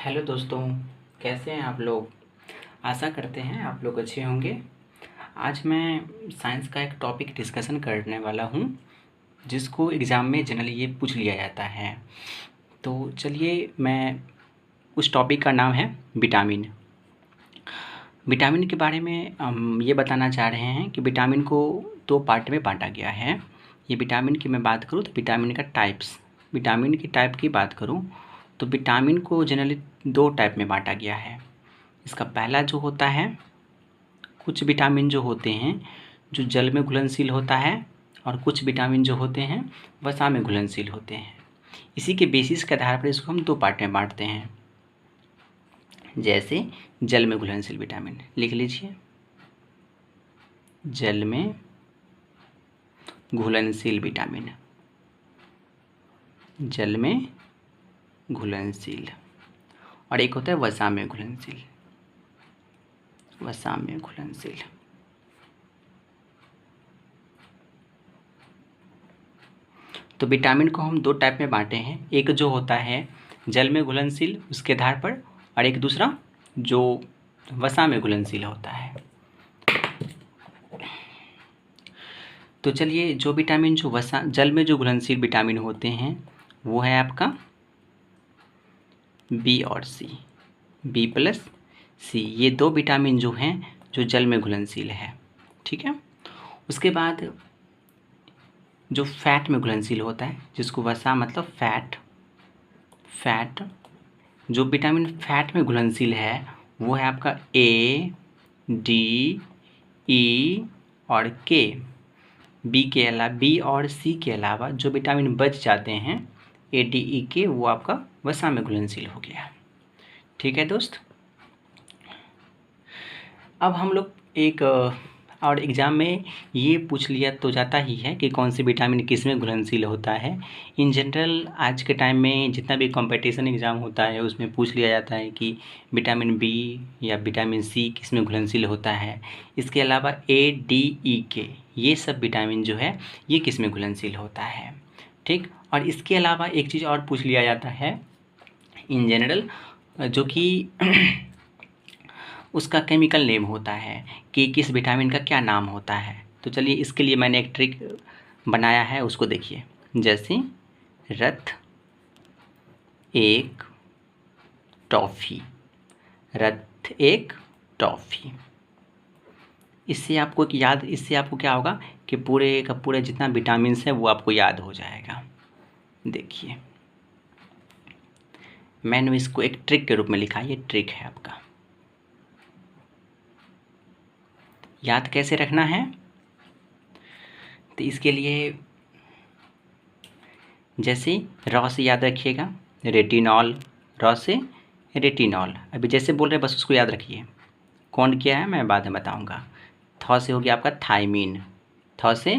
Hello दोस्तों, कैसे हैं आप लोग। आशा करते हैं आप लोग अच्छे होंगे। आज मैं साइंस का एक टॉपिक डिस्कशन करने वाला हूं, जिसको एग्ज़ाम में जनरली ये पूछ लिया जाता है। तो चलिए, मैं उस टॉपिक का नाम है विटामिन। विटामिन के बारे में हम ये बताना चाह रहे हैं कि विटामिन को दो पार्ट में बांटा गया है। ये विटामिन की मैं बात करूँ तो विटामिन का टाइप्स, विटामिन की टाइप की बात करूँ तो विटामिन को जनरली दो टाइप में बांटा गया है। इसका पहला जो होता है, कुछ विटामिन जो होते हैं जो जल में घुलनशील होता है, और कुछ विटामिन जो होते हैं वसा में घुलनशील होते हैं। इसी के बेसिस के आधार पर इसको हम दो पार्ट में बांटते हैं। जैसे जल में घुलनशील विटामिन लिख लीजिए, जल में घुलनशील विटामिन, जल में घुलनशील, और एक होता है वसा में घुलनशील, वसा में घुलनशील। तो विटामिन को हम दो टाइप में बांटे हैं, एक जो होता है जल में घुलनशील उसके आधार पर, और एक दूसरा जो वसा में घुलनशील होता है। तो चलिए, जो विटामिन जो वसा जल में जो घुलनशील विटामिन होते हैं वो है आपका बी और सी, बी प्लस सी। ये दो विटामिन जो हैं जो जल में घुलनशील है, ठीक है। उसके बाद जो फैट में घुलनशील होता है, जिसको वसा मतलब फैट, फैट जो विटामिन फैट में घुलनशील है वो है आपका ए, डी, ई और के। बी के अलावा, बी और सी के अलावा जो विटामिन बच जाते हैं ए, डी, ई, के, वो आपका वसा में घुलनशील हो गया। ठीक है दोस्त। अब हम लोग एक और एग्ज़ाम में ये पूछ लिया तो जाता ही है कि कौन सी विटामिन किस में घुलनशील होता है। इन जनरल आज के टाइम में जितना भी कंपटीशन एग्ज़ाम होता है उसमें पूछ लिया जाता है कि विटामिन बी या विटामिन सी किस में घुलनशील होता है। इसके अलावा ए, डी, ई, के, ये सब विटामिन जो है ये किस में घुलनशील होता है, ठीक। और इसके अलावा एक चीज़ और पूछ लिया जाता है इन जनरल, जो कि उसका केमिकल नेम होता है कि किस विटामिन का क्या नाम होता है। तो चलिए, इसके लिए मैंने एक ट्रिक बनाया है, उसको देखिए। जैसे रथ एक टॉफ़ी, रथ एक टॉफ़ी। इससे आपको क्या होगा कि पूरे का पूरे जितना विटामिन है वो आपको याद हो जाएगा। देखिए, मैंने इसको एक ट्रिक के रूप में लिखा, ये ट्रिक है आपका। याद कैसे रखना है, तो इसके लिए जैसे रॉ से याद रखिएगा, रेटिनॉल, रॉ से रेटिनॉल। अभी जैसे बोल रहे हैं बस उसको याद रखिए। कौन क्या है मैं बाद में बताऊंगा। थॉ से हो गया आपका थायमीन, थॉ से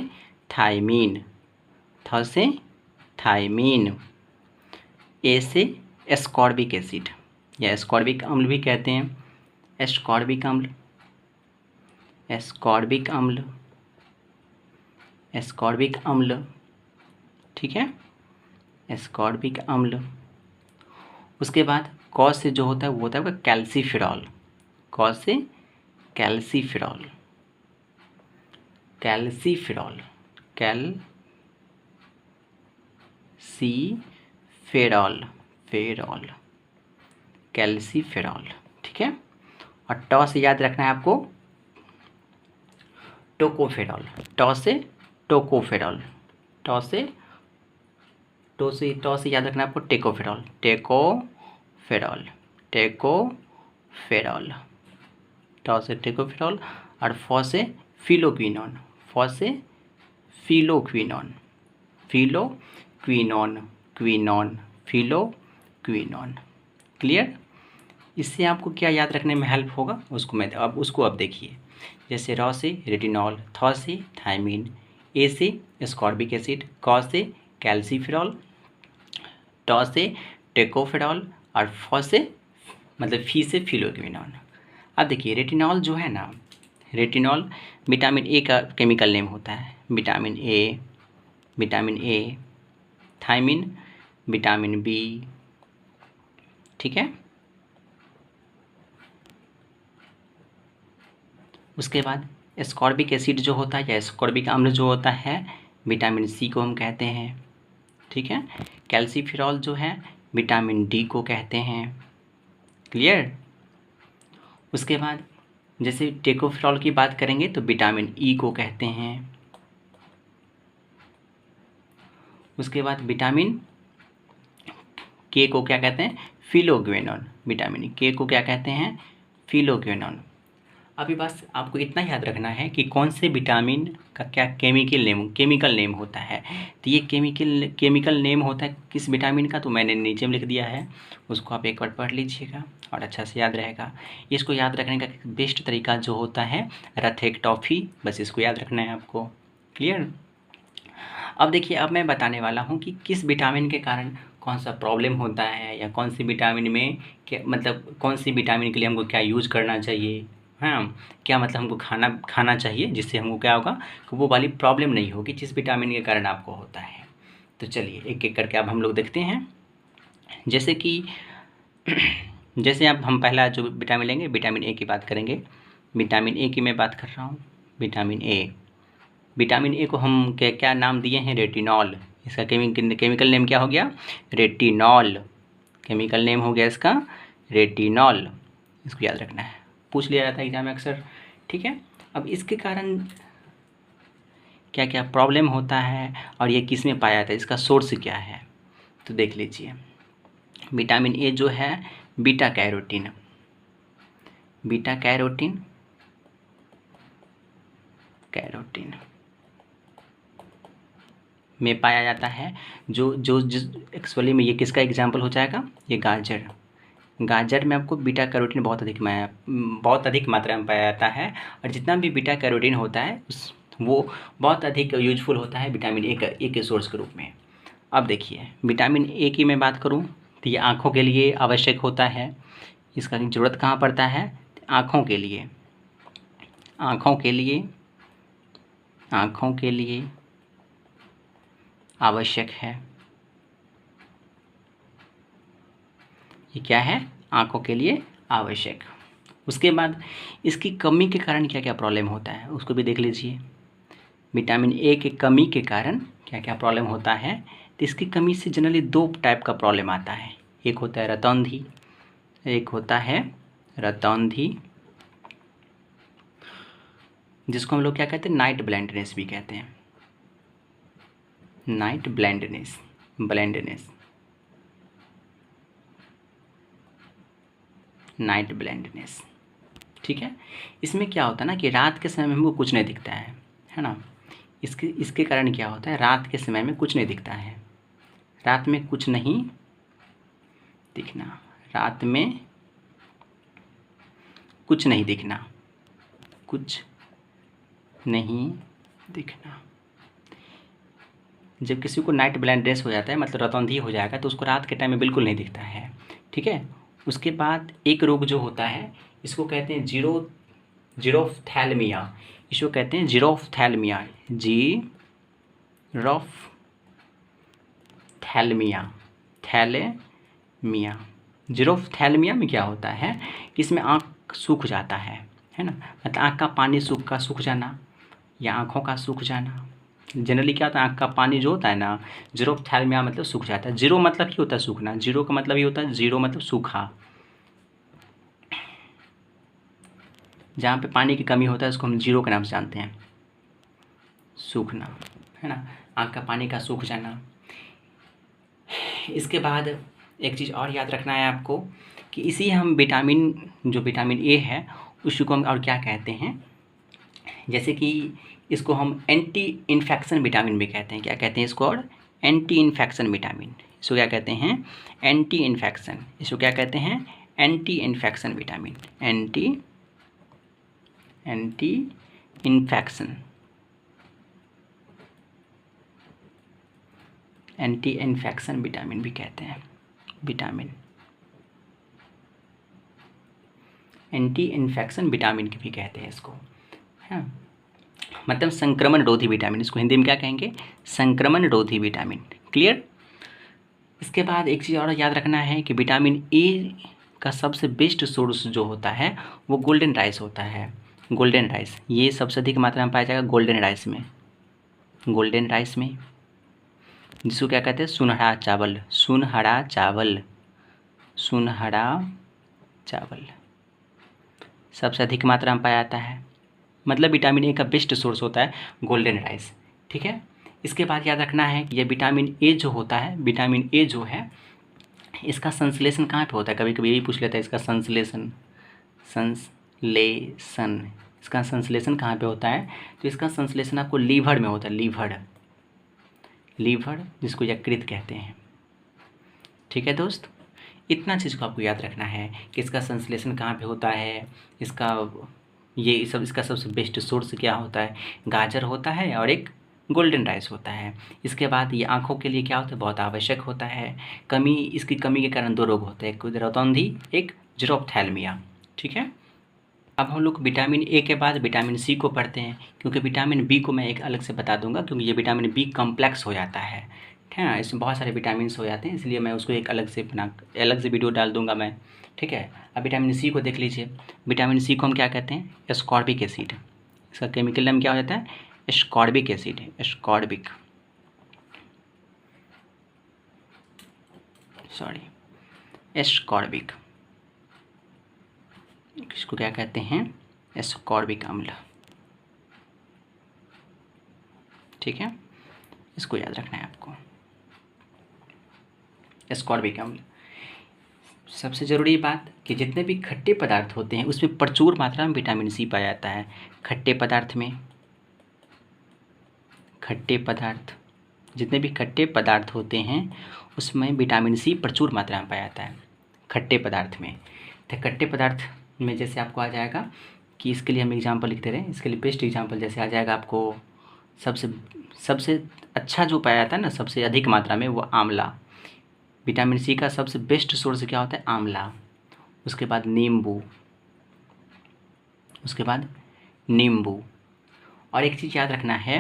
थायमीन, थॉ से थायमीन। ए से एस्कॉर्बिक एसिड या एस्कॉर्बिक अम्ल भी कहते हैं, एस्कॉर्बिक अम्ल, एस्कॉर्बिक अम्ल, एस्कॉर्बिक अम्ल, ठीक है, एस्कॉर्बिक अम्ल। उसके बाद कॉ से जो होता है वो होता है आपका कैल्सीफिरॉल, कॉ से कैल्सीफिरॉल, कैल्सीफिरॉल, कैल्सीफेरॉल, फेरॉल, कैल्सीफेरॉल, ठीक है। और टॉ से याद रखना है आपको टोकोफेरॉल, टॉ से टोकोफेरॉल, टॉ से याद रखना है आपको टेकोफेरॉल, टेकोफेरॉल, टेकोफेरॉल, टॉ से टेकोफेरॉल। और फॉ से फिलोक्विनोन, फॉ से phylloquinone, phylloquinone, quinone, phylloquinone. Clear. इससे आपको क्या याद रखने में हेल्प होगा उसको अब देखिए। जैसे रॉ से रेटिनॉल, थॉ से थायमीन, ए से एस्कॉर्बिक एसिड, कॉ से कैल्सीफेरॉल, टॉ से टेकोफेरॉल, और फॉ से मतलब फी से फिलोक्विनोन। अब देखिए, रेटिनॉल जो है ना, रेटिनॉल विटामिन ए का केमिकल नेम होता है, vitamin A, vitamin A, thiamine vitamin B, ठीक है। उसके बाद एस्कॉर्बिक एसिड जो होता है या एस्कॉर्बिक अम्ल जो होता है विटामिन सी को हम कहते हैं, ठीक है। कैल्सीफेरॉल जो है विटामिन डी को कहते हैं, क्लियर। उसके बाद जैसे टेकोफेरॉल की बात करेंगे तो विटामिन ई को कहते हैं। उसके बाद विटामिन के को क्या कहते हैं, फिलोक्विनोन। विटामिन के को क्या कहते हैं, फिलोक्विनोन। अभी बस आपको इतना याद रखना है कि कौन से विटामिन का क्या केमिकल नेम होता है। तो ये केमिकल नेम होता है किस विटामिन का, तो मैंने नीचे में लिख दिया है, उसको आप एक बार पढ़ लीजिएगा और अच्छा से याद रहेगा। इसको याद रखने का बेस्ट तरीका जो होता है रथेक्टॉफी, बस इसको याद रखना है आपको, क्लियर। अब देखिए, अब मैं बताने वाला हूँ कि किस विटामिन के कारण कौन सा प्रॉब्लम होता है या कौन सी विटामिन में क्या मतलब कौन सी विटामिन के लिए हमको क्या यूज करना चाहिए, हाँ, क्या मतलब हमको खाना चाहिए जिससे हमको क्या होगा कि वो वाली प्रॉब्लम नहीं होगी जिस विटामिन के कारण आपको होता है। तो चलिए एक एक करके अब हम लोग देखते हैं। जैसे कि जैसे अब हम पहला जो विटामिन लेंगे विटामिन ए की बात करेंगे। विटामिन ए की मैं बात कर रहा हूँ, विटामिन ए को हम क्या नाम दिए हैं, रेटिनॉल। इसका केमिकल नेम क्या हो गया, रेटिनॉल। केमिकल नेम हो गया इसका रेटिनॉल। इसको याद रखना है, पूछ लिया जाता है एग्जाम में अक्सर, ठीक है। अब इसके कारण क्या क्या प्रॉब्लम होता है और ये किस में पाया जाता है, इसका सोर्स क्या है, तो देख लीजिए। विटामिन ए जो है बीटा कैरोटीन में पाया जाता है। जो जिस एक्चुअली में ये किसका एग्जाम्पल हो जाएगा, ये गाजर में आपको बीटा कैरोटीन बहुत अधिक मात्रा में पाया जाता है। और जितना भी बीटा कैरोटीन होता है वो बहुत अधिक यूजफुल होता है विटामिन ए के सोर्स के रूप में। अब देखिए विटामिन ए की मैं बात करूं तो ये आँखों के लिए आवश्यक होता है। इसका ज़रूरत कहाँ पड़ता है, आँखों के लिए आवश्यक है। ये क्या है, आँखों के लिए आवश्यक। उसके बाद इसकी कमी के कारण क्या क्या प्रॉब्लम होता है उसको भी देख लीजिए। विटामिन ए के कमी के कारण क्या क्या प्रॉब्लम होता है, तो इसकी कमी से जनरली दो टाइप का प्रॉब्लम आता है। एक होता है रतौंधी, जिसको हम लोग क्या कहते हैं, नाइट ब्लाइंडनेस भी कहते हैं। नाइट ब्लाइंडनेस ठीक है। इसमें क्या होता है ना कि रात के समय में हमको कुछ नहीं दिखता है ना। इसके कारण क्या होता है, रात के समय में कुछ नहीं दिखता है, रात में कुछ नहीं दिखना। जब किसी को नाइट ब्लाइंडनेस हो जाता है मतलब रतौंधी हो जाएगा तो उसको रात के टाइम में बिल्कुल नहीं दिखता है, ठीक है। उसके बाद एक रोग जो होता है इसको कहते हैं जीरोफ्थैल्मिया। इसको कहते हैं जीरोफ्थैल्मिया जीरोफ्थैल्मिया में क्या होता है कि इसमें आँख सूख जाता है ना, मतलब आँख का पानी सूख जाना या आँखों का सूख जाना। जनरली क्या होता है, आँख का पानी जो होता है ना, जीरोफ्थैल्मिया मतलब सूख जाता है। जीरो मतलब ही होता है सूखना, जीरो का मतलब ये होता है, जीरो मतलब सूखा। जहाँ पे पानी की कमी होता है उसको हम जीरो के नाम से जानते हैं, सूखना, है ना, आँख का पानी का सूख जाना। इसके बाद एक चीज़ और याद रखना है आपको कि इसी हम विटामिन ए है उसको हम और क्या कहते हैं, जैसे कि इसको हम एंटी इन्फेक्शन विटामिन भी कहते हैं। क्या कहते हैं इसको, और एंटी इन्फेक्शन विटामिन। इसको क्या कहते हैं, एंटी इन्फेक्शन। इसको क्या कहते हैं, anti infection vitamin. Anti infection vitamin भी कहते हैं। एंटी इन्फेक्शन विटामिन भी कहते हैं इसको, है मतलब संक्रमण रोधी विटामिन। इसको हिंदी में क्या कहेंगे, संक्रमण रोधी विटामिन, क्लियर। इसके बाद एक चीज़ और याद रखना है कि विटामिन ए का सबसे बेस्ट सोर्स जो होता है वो गोल्डन राइस होता है। गोल्डन राइस, ये सबसे अधिक मात्रा में पाया जाएगा गोल्डन राइस में, गोल्डन राइस में, जिसको क्या कहते हैं सुनहरा चावल, सुनहरा चावल, सुनहरा चावल सबसे अधिक मात्रा में पाया जाता है। मतलब विटामिन ए का बेस्ट सोर्स होता है गोल्डन राइस। ठीक है, इसके बाद याद रखना है कि ये विटामिन ए जो होता है, विटामिन ए जो है इसका संश्लेषण कहाँ पे होता है, कभी कभी यही पूछ लेता है इसका संश्लेषण, संश्लेषण, इसका संश्लेषण कहाँ पे होता है, तो इसका संश्लेषण आपको लीवर में होता है, लीवर, लीवर जिसको यकृत कहते हैं। ठीक है दोस्त, इतना चीज़ को आपको याद रखना है कि इसका संश्लेषण कहाँ पे होता है, इसका ये सब, इसका सबसे बेस्ट सोर्स क्या होता है, गाजर होता है और एक गोल्डन राइस होता है। इसके बाद ये आँखों के लिए क्या होता है, बहुत आवश्यक होता है। कमी, इसकी कमी के कारण 2 रोग होते हैं, एक रतौंधी, एक जीरोप्थैल्मिया। ठीक है, अब हम लोग विटामिन ए के बाद विटामिन सी को पढ़ते हैं, क्योंकि विटामिन बी को मैं एक अलग से बता दूंगा, क्योंकि ये विटामिन बी कॉम्प्लेक्स हो जाता है। ठीक है ना, इसमें बहुत सारे विटामिन हो जाते हैं, इसलिए मैं उसको एक अलग से अलग से वीडियो डाल दूंगा मैं। ठीक है, अब विटामिन सी को देख लीजिए। विटामिन सी को हम क्या कहते हैं, एस्कॉर्बिक एसिड, इसका केमिकल नेम क्या हो जाता है, ascorbic acid, ascorbic, sorry, ascorbic, इसको क्या कहते हैं, एस्कॉर्बिक अम्ल। ठीक है, इसको याद रखना है आपको, एस्कॉर्बिक अम्ल। सबसे ज़रूरी बात कि जितने भी खट्टे पदार्थ होते हैं उसमें प्रचुर मात्रा में विटामिन सी पाया जाता है। खट्टे पदार्थ में, खट्टे पदार्थ, जितने भी खट्टे पदार्थ होते हैं उसमें विटामिन सी प्रचुर मात्रा में पाया जाता है, खट्टे पदार्थ में। तो खट्टे पदार्थ में जैसे आपको आ जाएगा कि इसके लिए हम एग्जांपल लिखते रहे, इसके लिए बेस्ट एग्जांपल जैसे आ जाएगा आपको, सबसे अच्छा जो पाया जाता है ना सबसे अधिक मात्रा में, वो आंवला। विटामिन सी का सबसे बेस्ट सोर्स क्या होता है, आंवला। उसके बाद नींबू, उसके बाद नींबू। और एक चीज़ याद रखना है,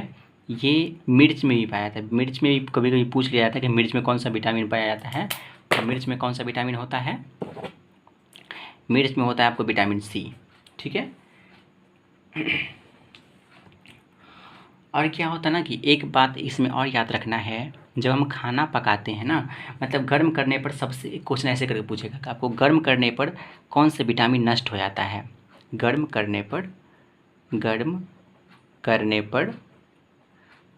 ये मिर्च में भी पाया जाता है। मिर्च में भी कभी कभी पूछ लिया जाता है कि मिर्च में कौन सा विटामिन पाया जाता है, तो मिर्च में कौन सा विटामिन होता है, मिर्च में होता है आपको विटामिन सी। ठीक है, और क्या होता है ना कि एक बात इसमें और याद रखना है, जब हम खाना पकाते हैं ना, मतलब गर्म करने पर, सबसे क्वेश्चन ऐसे करके पूछेगा कि आपको गर्म करने पर कौन से विटामिन नष्ट हो जाता है, गर्म करने पर, गर्म करने पर,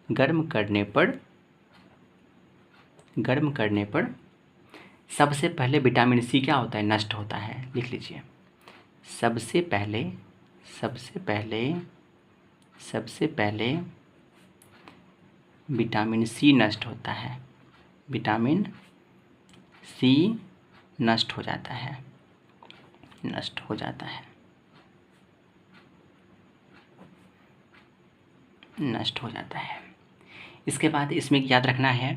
गर्म करने पर, गर्म करने पर सबसे पहले विटामिन सी क्या होता है, नष्ट होता है। लिख लीजिए, सबसे पहले, सबसे पहले, सबसे पहले विटामिन सी नष्ट होता है, विटामिन सी नष्ट हो जाता है, नष्ट हो जाता है, नष्ट हो जाता है। इसके बाद इसमें याद रखना है,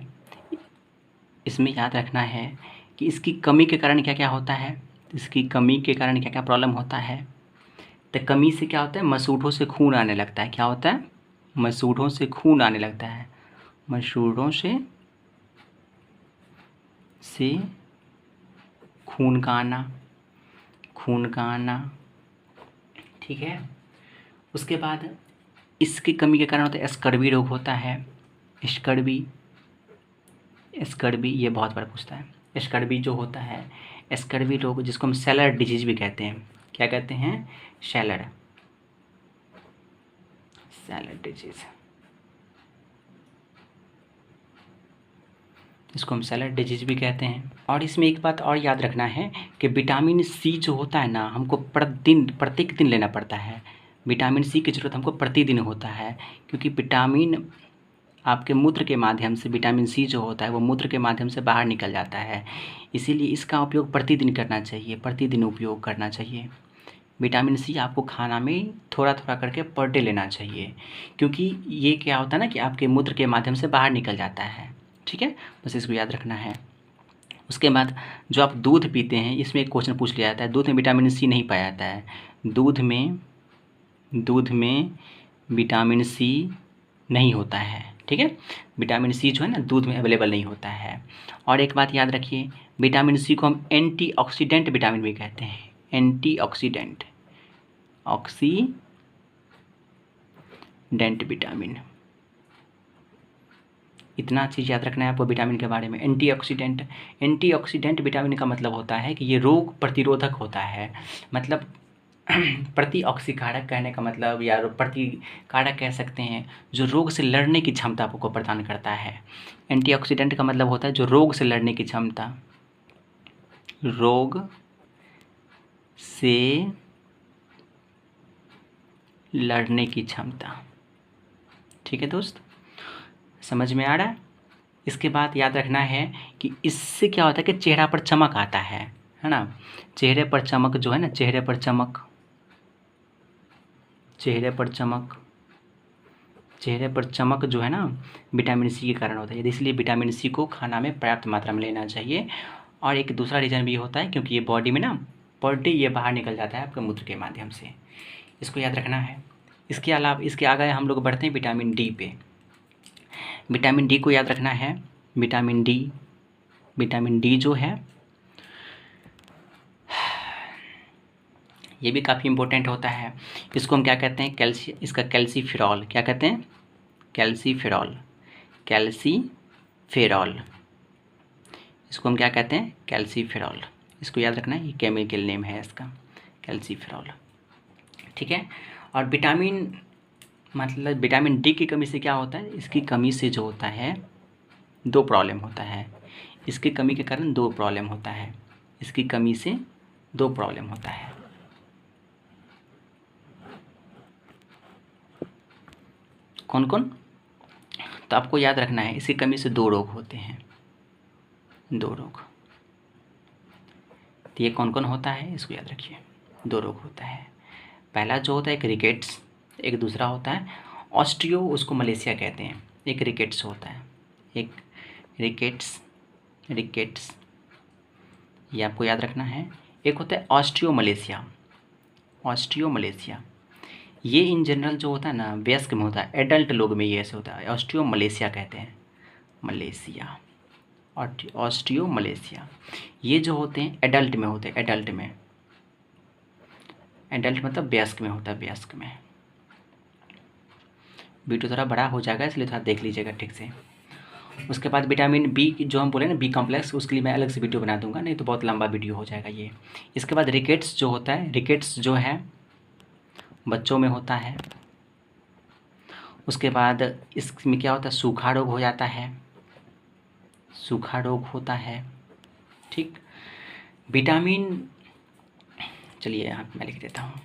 इसमें याद रखना है कि इसकी कमी के कारण क्या क्या होता है, इसकी कमी के कारण क्या क्या प्रॉब्लम होता है। तो कमी से क्या होता है, मसूड़ों से खून आने लगता है। क्या होता है, मसूड़ों से खून आने लगता है, मसूड़ों से खून का आना, खून का आना। ठीक है, उसके बाद इसकी कमी के कारण होता है स्कर्वी रोग होता है, स्कर्वी, स्कर्वी ये बहुत बार पूछता है। स्कर्वी जो होता है, स्कर्वी रोग जिसको हम सेलर डिजीज भी कहते हैं, क्या कहते हैं, सेलर, सेलर डिजीज, इसको हम सेलर डिजीज भी कहते हैं। और इसमें एक बात और याद रखना है कि विटामिन सी जो होता है ना, हमको प्रतिदिन, प्रत्येक दिन लेना पड़ता है। विटामिन सी की ज़रूरत हमको प्रतिदिन होता है, क्योंकि विटामिन आपके मूत्र के माध्यम से, विटामिन सी जो होता है वो मूत्र के माध्यम से बाहर निकल जाता है, इसीलिए इसका उपयोग प्रतिदिन करना चाहिए, प्रतिदिन उपयोग करना चाहिए। विटामिन सी आपको खाना में थोड़ा थोड़ा करके पर डे लेना चाहिए, क्योंकि ये क्या होता है ना कि आपके मूत्र के माध्यम से बाहर निकल जाता है। ठीक है, बस इसको याद रखना है। उसके बाद जो आप दूध पीते हैं, इसमें एक क्वेश्चन पूछ लिया जाता है, दूध में विटामिन सी नहीं पाया जाता है। दूध में विटामिन सी नहीं होता है। ठीक है, विटामिन सी जो है ना दूध में अवेलेबल नहीं होता है। और एक बात याद रखिए, विटामिन सी को हम एंटीऑक्सीडेंट विटामिन भी कहते हैं, एंटीऑक्सीडेंट, ऑक्सीडेंट, डेंट विटामिन, इतना चीज़ याद रखना है आपको विटामिन के बारे में। एंटीऑक्सीडेंट, एंटीऑक्सीडेंट विटामिन का मतलब होता है कि ये रोग प्रतिरोधक होता है, मतलब प्रतिऑक्सीकारक कहने का मतलब, या प्रतिकारक कह सकते हैं, जो रोग से लड़ने की क्षमता आपको प्रदान करता है। एंटीऑक्सीडेंट का मतलब होता है जो रोग से लड़ने की क्षमता, रोग से लड़ने की क्षमता। ठीक है दोस्त, समझ में आ रहा है। इसके बाद याद रखना है कि इससे क्या होता है कि चेहरा पर चमक आता है ना। चेहरे पर चमक जो है ना, चेहरे पर चमक, चेहरे पर चमक, चेहरे पर चमक जो है ना, विटामिन सी के कारण होता है। इसलिए विटामिन सी को खाना में पर्याप्त मात्रा में लेना चाहिए। और एक दूसरा रीज़न भी होता है क्योंकि ये बॉडी में ना पर डे ये बाहर निकल जाता है आपके मूत्र के माध्यम से, इसको याद रखना है। इसके अलावा इसके आगे हम लोग बढ़ते हैं विटामिन डी पे। विटामिन डी को याद रखना है। विटामिन डी, विटामिन डी जो है ये भी काफ़ी इम्पोर्टेंट होता है। इसको हम क्या कहते हैं, इसका कैल्सीफेरॉल, क्या कहते हैं, कैल्सीफेरॉल, कैल्सीफेरॉल, इसको हम क्या कहते हैं, कैल्सीफेरॉल। इसको याद रखना है, ये केमिकल नेम है इसका, कैल्सीफेरॉल। ठीक है। और विटामिन, मतलब विटामिन डी की कमी से क्या होता है, इसकी कमी से जो होता है दो प्रॉब्लम होता है। इसकी कमी के कारण दो प्रॉब्लम होता है, इसकी कमी से दो प्रॉब्लम होता है। कौन कौन, तो आपको याद रखना है इसकी कमी से दो रोग होते हैं, दो रोग। तो ये कौन कौन होता है, इसको याद रखिए। दो रोग होता है, पहला जो होता है एक रिकेट्स, एक दूसरा होता है ऑस्टियो, उसको मलेशिया कहते हैं। एक रिकेट्स होता है, एक रिकेट्स, रिकेट्स ये आपको याद रखना है। एक होता है ऑस्टियो मलेशिया, ऑस्टियो मलेशिया। ये इन जनरल जो होता है ना वयस्क में होता है, एडल्ट लोग में ये ऐसे होता है। ऑस्टियो मलेशिया कहते हैं, मलेशिया, ऑस्टियो मलेशिया। ये जो होते हैं एडल्ट में होते हैं, एडल्ट में, एडल्ट मतलब वयस्क में होता है, वयस्क में। वीडियो थोड़ा बड़ा हो जाएगा इसलिए थोड़ा देख लीजिएगा ठीक से। उसके बाद विटामिन बी जो हम बोले ना, बी कॉम्प्लेक्स, उसके लिए मैं अलग से वीडियो बना दूंगा, नहीं तो बहुत लंबा वीडियो हो जाएगा ये। इसके बाद रिकेट्स जो होता है, रिकेट्स जो है बच्चों में होता है। उसके बाद इसमें क्या होता है, सूखा रोग हो जाता है, सूखा रोग होता है। ठीक। विटामिन, चलिए यहाँ पे मैं लिख देता हूँ।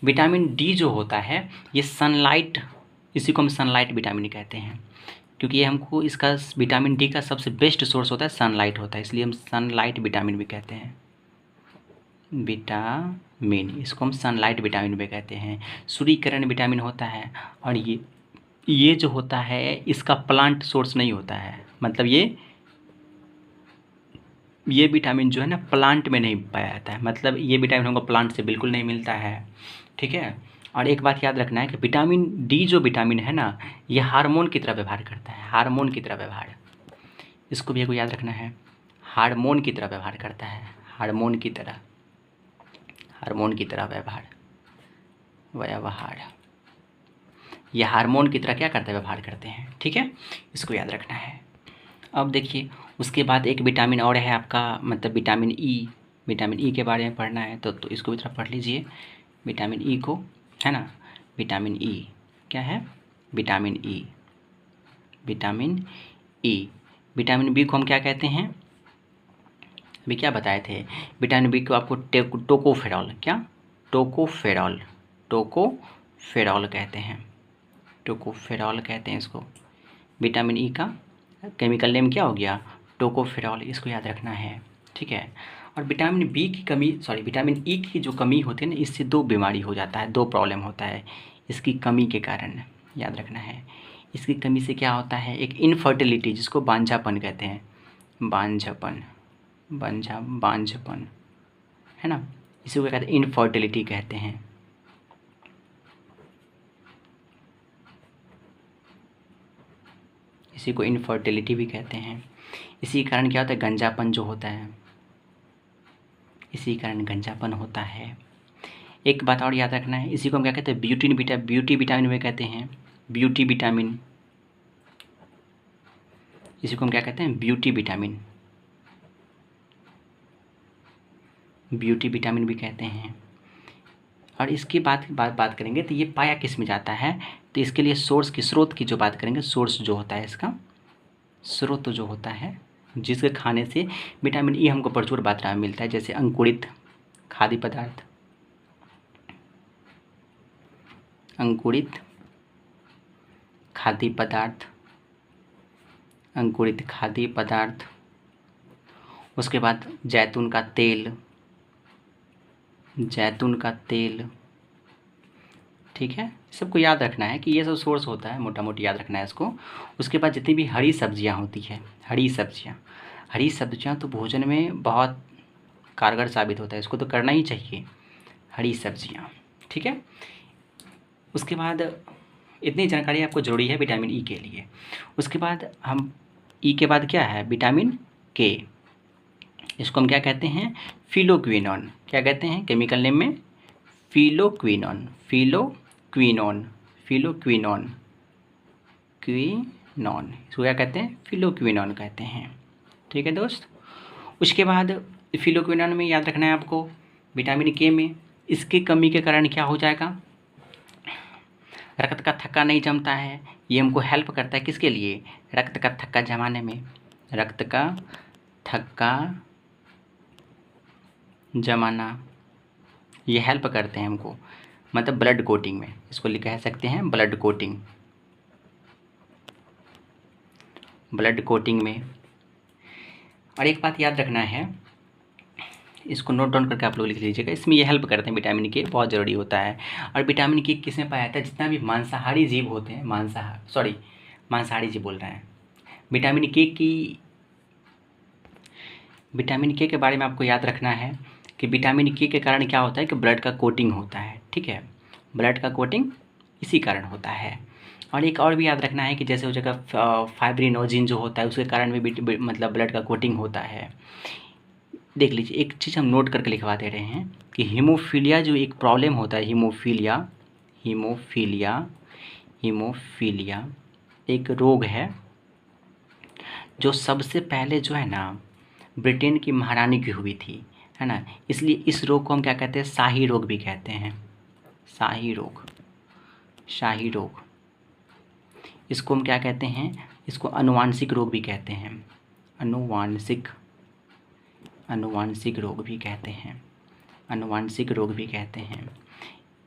विटामिन डी जो होता है ये सनलाइट, इसी को हम सनलाइट विटामिन कहते हैं, क्योंकि ये हमको इसका विटामिन डी का सबसे बेस्ट सोर्स होता है सनलाइट होता है, इसलिए हम सनलाइट विटामिन भी कहते हैं। विटामिन, इसको हम सनलाइट विटामिन भी कहते हैं। सूर्यकिरण विटामिन होता है, और ये जो होता है इसका प्लांट सोर्स नहीं होता है, मतलब ये विटामिन जो है ना प्लांट में नहीं पाया जाता है, मतलब ये विटामिन हमको प्लांट से बिल्कुल नहीं मिलता है। ठीक है। और एक बात याद रखना है कि विटामिन डी जो विटामिन है ना, ये हार्मोन की तरह व्यवहार करता है, हार्मोन की तरह व्यवहार, इसको भी आपको याद रखना है। हार्मोन की तरह व्यवहार करता है, हार्मोन की तरह, हार्मोन की तरह व्यवहार, व्यवहार, ये हार्मोन की तरह क्या करता है, व्यवहार करते हैं। ठीक है, इसको याद रखना है। अब देखिए उसके बाद एक विटामिन और है आपका, मतलब विटामिन ई, विटामिन ई के बारे में पढ़ना है तो इसको भी थोड़ा पढ़ लीजिए। विटामिन ई को, है ना, विटामिन ई क्या है, vitamin E, vitamin E. Vitamin B को हम क्या कहते हैं, अभी क्या बताए थे, विटामिन बी को आपको टोकोफेरॉल, क्या, टोकोफेरॉल, टोकोफेरॉल कहते हैं, टोकोफेरॉल कहते हैं इसको। विटामिन ई का केमिकल नेम क्या हो गया, टोकोफेरॉल, इसको याद रखना है। ठीक है। और विटामिन बी की कमी, सॉरी विटामिन ई की जो कमी होती है ना, इससे दो बीमारी हो जाता है, दो प्रॉब्लम होता है इसकी कमी के कारण, याद रखना है। इसकी कमी से क्या होता है, एक इनफर्टिलिटी, जिसको बांझापन कहते हैं, बांझपन, बांझपन, है ना, इसी को कहते हैं इनफर्टिलिटी कहते हैं। इसी को इनफर्टिलिटी भी कहते हैं। इसी कारण क्या होता है, गंजापन जो होता है, इसी कारण गंजापन होता है। एक बात और याद रखना है, इसी को हम क्या कहते हैं, ब्यूटी विटामिन भी कहते हैं, ब्यूटी विटामिन, इसी को हम क्या कहते हैं, ब्यूटी विटामिन, ब्यूटी विटामिन भी कहते हैं। और इसकी बात करेंगे तो ये पाया किस में जाता है, तो इसके लिए स्रोत की जो बात करेंगे, सोर्स जो होता है इसका, स्रोत जो होता है जिसके खाने से विटामिन ई हमको प्रचुर मात्रा में मिलता है, जैसे अंकुरित खाद्य पदार्थ, अंकुरित खाद्य पदार्थ, अंकुरित खाद्य पदार्थ, उसके बाद जैतून का तेल, जैतून का तेल, ठीक है। सबको याद रखना है कि ये सब सोर्स होता है, मोटा मोटी याद रखना है इसको। उसके बाद जितनी भी हरी सब्जियां होती है, हरी सब्जियां तो भोजन में बहुत कारगर साबित होता है, इसको तो करना ही चाहिए, हरी सब्जियां, ठीक है। उसके बाद इतनी जानकारी आपको ज़रूरी है विटामिन ई के लिए। उसके बाद हम ई के बाद क्या है, विटामिन के, इसको हम क्या कहते हैं, फिलोक्विनोन, क्या कहते हैं केमिकल नेम में, फिलोक्विनोन, फिलोक्विनोन, फिलोक्विनोन, क्विनोन, इसको क्या कहते हैं, फिलोक्विनोन कहते हैं, ठीक है दोस्त। उसके बाद फिलोक्विनोन में याद रखना है आपको, विटामिन के में इसकी कमी के कारण क्या हो जाएगा, रक्त का थक्का नहीं जमता है। ये हमको हेल्प करता है किसके लिए, रक्त का थक्का जमाने में, रक्त का थक्का जमाना, ये हेल्प करते हैं हमको, मतलब ब्लड कोटिंग में, इसको कह सकते हैं ब्लड कोटिंग, ब्लड कोटिंग में। और एक बात याद रखना है, इसको नोट डाउन करके आप लोग लिख लीजिएगा, इसमें ये हेल्प करते हैं, विटामिन के बहुत ज़रूरी होता है। और विटामिन के किस में पाया जाता है, जितना भी मांसाहारी जीव होते हैं, मांसाहारी जीव बोल रहे हैं, विटामिन के बारे में आपको याद रखना है कि विटामिन के कारण क्या होता है कि ब्लड का कोटिंग होता है, ठीक है, ब्लड का कोटिंग इसी कारण होता है। और एक और भी याद रखना है कि जैसे हो जगह फाइब्रिनोजिन जो होता है उसके कारण भी मतलब ब्लड का कोटिंग होता है। देख लीजिए, एक चीज़ हम नोट करके लिखवा दे रहे हैं कि हीमोफीलिया जो एक प्रॉब्लम होता है, हीमोफीलिया एक रोग है जो सबसे पहले जो है ना ब्रिटेन की महारानी की हुई थी, है ना, इसलिए इस रोग को हम क्या कहते हैं, शाही रोग भी कहते हैं, शाही रोग, इसको हम क्या कहते हैं, इसको अनुवांशिक रोग भी कहते हैं, अनुवांशिक रोग भी कहते हैं,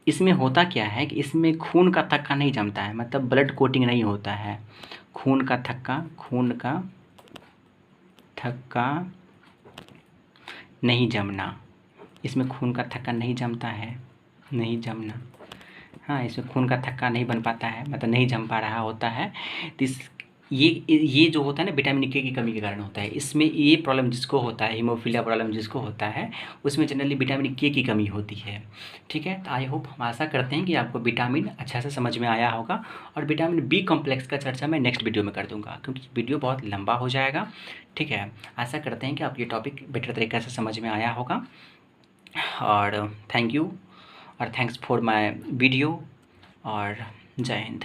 इसमें होता क्या है कि इसमें खून का थक्का नहीं जमता है, मतलब ब्लड कोटिंग नहीं होता है, खून का थक्का नहीं जमना, इसमें खून का थक्का नहीं जमता है, हाँ, इसमें खून का थक्का नहीं बन पाता है, मतलब नहीं जम पा रहा होता है। तो ये जो होता है ना विटामिन के की कमी के कारण होता है। इसमें ये प्रॉब्लम जिसको होता है, हीमोफीलिया प्रॉब्लम जिसको होता है, उसमें जनरली विटामिन के की कमी होती है, ठीक है। तो आई होप, हम आशा करते हैं कि आपको विटामिन अच्छा से समझ में आया होगा। और विटामिन बी कॉम्प्लेक्स का चर्चा मैं नेक्स्ट वीडियो में कर दूँगा, क्योंकि वीडियो बहुत लंबा हो जाएगा, ठीक है। आशा करते हैं कि आप ये टॉपिक बेटर तरीके से समझ में आया होगा। और थैंक यू, और थैंक्स फॉर माई वीडियो, और जय हिंद।